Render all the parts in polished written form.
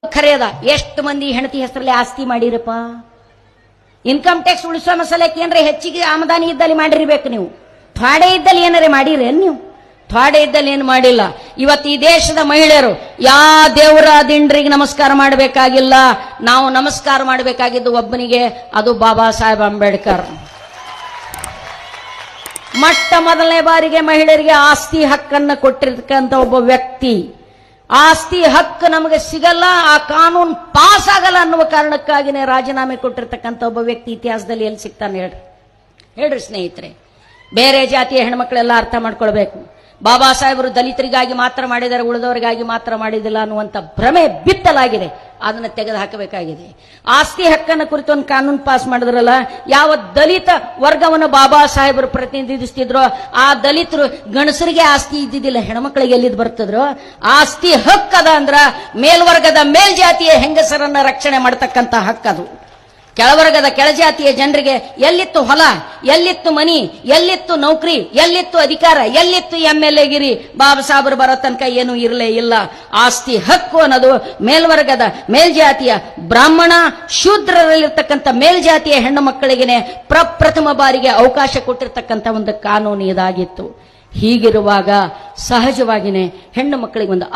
ಖರೆಯದ ಎಷ್ಟು ಮಂದಿ ಹೆಂಡತಿ ಹೆಸರಲ್ಲಿ ಆಸ್ತಿ ಮಾಡಿರಪ್ಪ. ಇನ್ಕಮ್ ಟ್ಯಾಕ್ಸ್ ಉಳಿಸುವ ಮಸಾಲೆಕ್ಕೆ ಏನ್ರೆ ಹೆಚ್ಚಿಗೆ ಆಮದಾನಿ ಇದ್ದಲ್ಲಿ ಮಾಡಿರ್ಬೇಕು. ನೀವು ಥಾಡೆ ಇದ್ದಲ್ಲಿ ಏನಾರೇ ಮಾಡಿರೇನ್? ನೀವು ಥಾಡೆ ಇದ್ದಲ್ಲಿ ಏನು ಮಾಡಿಲ್ಲ. ಇವತ್ತು ಈ ದೇಶದ ಮಹಿಳೆಯರು ಯಾ ದೇವರ ದಿಂಡ್ರಿಗೆ ನಮಸ್ಕಾರ ಮಾಡಬೇಕಾಗಿಲ್ಲ. ನಾವು ನಮಸ್ಕಾರ ಮಾಡಬೇಕಾಗಿದ್ದು ಒಬ್ಬನಿಗೆ, ಅದು ಬಾಬಾ ಸಾಹೇಬ್ ಅಂಬೇಡ್ಕರ್. ಮೊಟ್ಟ ಮೊದಲನೇ ಬಾರಿಗೆ ಮಹಿಳೆಯರಿಗೆ ಆಸ್ತಿ ಹಕ್ಕನ್ನು ಕೊಟ್ಟಿರ್ತಕ್ಕಂಥ ಒಬ್ಬ ವ್ಯಕ್ತಿ. ಆಸ್ತಿ ಹಕ್ಕು ನಮಗೆ ಸಿಗಲ್ಲ, ಆ ಕಾನೂನು ಪಾಸ್ ಆಗಲ್ಲ ಅನ್ನುವ ಕಾರಣಕ್ಕಾಗಿನೇ ರಾಜೀನಾಮೆ ಕೊಟ್ಟಿರ್ತಕ್ಕಂಥ ಒಬ್ಬ ವ್ಯಕ್ತಿ ಇತಿಹಾಸದಲ್ಲಿ ಎಲ್ಲಿ ಸಿಗ್ತಾನೆ ಹೇಳ್ರಿ ಸ್ನೇಹಿತರೆ. ಬೇರೆ ಜಾತಿಯ ಹೆಣ್ಮಕ್ಳೆಲ್ಲ ಅರ್ಥ ಮಾಡ್ಕೊಳ್ಬೇಕು. ಬಾಬಾ ಸಾಹೇಬರು ದಲಿತರಿಗಾಗಿ ಮಾತ್ರ ಮಾಡಿದರೆ, ಉಳಿದವರಿಗಾಗಿ ಮಾತ್ರ ಮಾಡಿದಿಲ್ಲ ಅನ್ನುವಂಥ ಭ್ರಮೆ ಬಿತ್ತಲಾಗಿದೆ. ಅದನ್ನು ತೆಗೆದು ಹಾಕಬೇಕಾಗಿದೆ. ಆಸ್ತಿ ಹಕ್ಕನ್ನು ಕುರಿತು ಒಂದು ಕಾನೂನು ಪಾಸ್ ಮಾಡಿದ್ರಲ್ಲ, ಯಾವ ದಲಿತ ವರ್ಗವನ್ನು ಬಾಬಾ ಸಾಹೇಬರು ಪ್ರತಿನಿಧಿಸ್ತಿದ್ರು ಆ ದಲಿತರು ಗಣಸರಿಗೆ ಆಸ್ತಿ ಇದ್ದಿದ್ದಿಲ್ಲ, ಹೆಣ್ಮಕ್ಳಿಗೆ ಎಲ್ಲಿದ್ ಬರ್ತಿದ್ರು. ಆಸ್ತಿ ಹಕ್ಕದ ಅಂದ್ರ ಮೇಲ್ವರ್ಗದ ಮೇಲ್ಜಾತಿಯ ಹೆಂಗಸರನ್ನ ರಕ್ಷಣೆ ಮಾಡತಕ್ಕಂಥ ಹಕ್ಕದು. ಕೆಳವರ್ಗದ ಕೆಳಜಾತಿಯ ಜನರಿಗೆ ಎಲ್ಲಿತ್ತು ಹೊಲ, ಎಲ್ಲಿತ್ತು ಮನಿ, ಎಲ್ಲಿತ್ತು ನೌಕರಿ, ಎಲ್ಲಿತ್ತು ಅಧಿಕಾರ, ಎಲ್ಲಿತ್ತು MLA ಗಿರಿ, ಬಾಬಾ ಸಾಹೇಬರು ಬರೋ ತನಕ ಏನೂ ಇರಲೇ ಇಲ್ಲ. ಆಸ್ತಿ ಹಕ್ಕು ಅನ್ನೋದು ಮೇಲ್ವರ್ಗದ ಮೇಲ್ಜಾತಿಯ ಬ್ರಾಹ್ಮಣ ಶೂದ್ರರಲ್ಲಿರ್ತಕ್ಕಂಥ ಮೇಲ್ಜಾತಿಯ ಹೆಣ್ಣು ಮಕ್ಕಳಿಗೆ ಪ್ರಪ್ರಥಮ ಬಾರಿಗೆ ಅವಕಾಶ ಕೊಟ್ಟಿರ್ತಕ್ಕಂಥ ಒಂದು ಕಾನೂನು ಇದಾಗಿತ್ತು. ಹೀಗಿರುವಾಗ ಸಹಜವಾಗಿನೇ ಹೆಣ್ಣು ಮಕ್ಕಳಿಗೆ ಒಂದು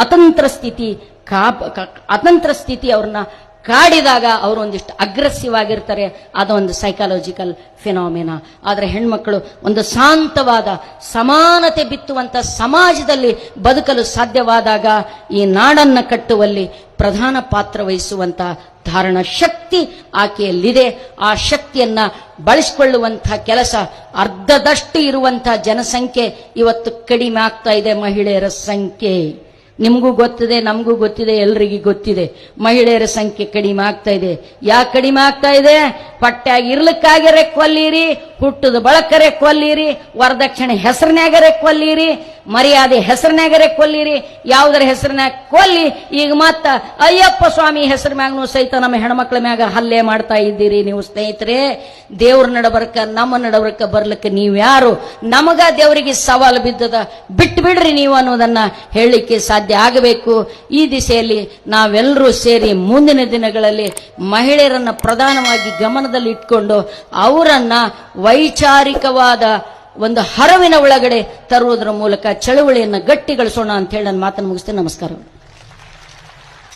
ಅತಂತ್ರ ಸ್ಥಿತಿ ಅವ್ರನ್ನ ಕಾಡಿದಾಗ ಅವರು ಒಂದಿಷ್ಟು ಅಗ್ರೆಸಿವ್ ಆಗಿರ್ತಾರೆ. ಅದೊಂದು ಸೈಕಾಲಜಿಕಲ್ ಫಿನಾಮಿನಾ. ಆದರೆ ಹೆಣ್ಮಕ್ಳು ಒಂದು ಶಾಂತವಾದ ಸಮಾನತೆ ಬಿತ್ತುವಂತ ಸಮಾಜದಲ್ಲಿ ಬದುಕಲು ಸಾಧ್ಯವಾದಾಗ ಈ ನಾಡನ್ನ ಕಟ್ಟುವಲ್ಲಿ ಪ್ರಧಾನ ಪಾತ್ರ ವಹಿಸುವಂತ ಧಾರಣ ಶಕ್ತಿ ಆಕೆಯಲ್ಲಿದೆ. ಆ ಶಕ್ತಿಯನ್ನ ಬಳಸಿಕೊಳ್ಳುವಂತಹ ಕೆಲಸ, ಅರ್ಧದಷ್ಟು ಇರುವಂತಹ ಜನಸಂಖ್ಯೆ ಇವತ್ತು ಕಡಿಮೆ ಆಗ್ತಾ ಇದೆ. ಮಹಿಳೆಯರ ಸಂಖ್ಯೆ ನಿಮಗೂ ಗೊತ್ತಿದೆ, ನಮಗೂ ಗೊತ್ತಿದೆ, ಎಲ್ರಿಗೂ ಗೊತ್ತಿದೆ. ಮಹಿಳೆಯರ ಸಂಖ್ಯೆ ಕಡಿಮೆ ಆಗ್ತಾ ಇದೆ. ಯಾಕೆ ಕಡಿಮೆ ಆಗ್ತಾ ಇದೆ? ಪಟ್ಟ್ಯಾಗಿ ಇರ್ಲಿಕ್ಕಾಗರೆ ಕೊಲ್ಲೀರಿ, ಹುಟ್ಟದ ಬಳಕರೆ ಕೊಲ್ಲೀರಿ, ವರದಕ್ಷಿಣೆ ಹೆಸರಿನಾಗರೆ ಕೊಲ್ಲೀರಿ, ಮರ್ಯಾದೆ ಹೆಸರಿನಾಗರೆ ಕೊಲ್ಲೀರಿ, ಯಾವುದರ ಹೆಸರಿನಾಗ ಕೊಲ್ಲಿ. ಈಗ ಮತ್ತ ಅಯ್ಯಪ್ಪ ಸ್ವಾಮಿ ಹೆಸರು ಮ್ಯಾಗನೂ ಸಹಿತ ನಮ್ಮ ಹೆಣ್ಮಕ್ಳ ಮ್ಯಾಗ ಹಲ್ಲೆ ಮಾಡ್ತಾ ಇದ್ದೀರಿ ನೀವು. ಸ್ನೇಹಿತರೆ, ದೇವ್ರ ನಡಬರ್ಕ ನಮ್ಮ ನಡಬರ್ಕ ಬರ್ಲಿಕ್ಕೆ ನೀವ್ಯಾರು? ನಮಗ ದೇವರಿಗೆ ಸವಾಲು ಬಿದ್ದದ, ಬಿಟ್ಟು ಬಿಡ್ರಿ ನೀವು ಅನ್ನೋದನ್ನ ಹೇಳಲಿಕ್ಕೆ ಸಾಧ್ಯ ಆಗಬೇಕು. ಈ ದಿಸೆಯಲ್ಲಿ ನಾವೆಲ್ಲರೂ ಸೇರಿ ಮುಂದಿನ ದಿನಗಳಲ್ಲಿ ಮಹಿಳೆಯರನ್ನ ಪ್ರಧಾನವಾಗಿ ಗಮನದಲ್ಲಿ ಇಟ್ಕೊಂಡು ಅವರನ್ನ ವೈಚಾರಿಕವಾದ ಒಂದು ಹರವಿನ ಒಳಗಡೆ ತರುವುದರ ಮೂಲಕ ಚಳವಳಿಯನ್ನು ಗಟ್ಟಿಗೊಳಿಸೋಣ ಅಂತ ಹೇಳಿ ನನ್ನ ಮಾತನ್ನು ಮುಗಿಸ್ತೇನೆ. ನಮಸ್ಕಾರ.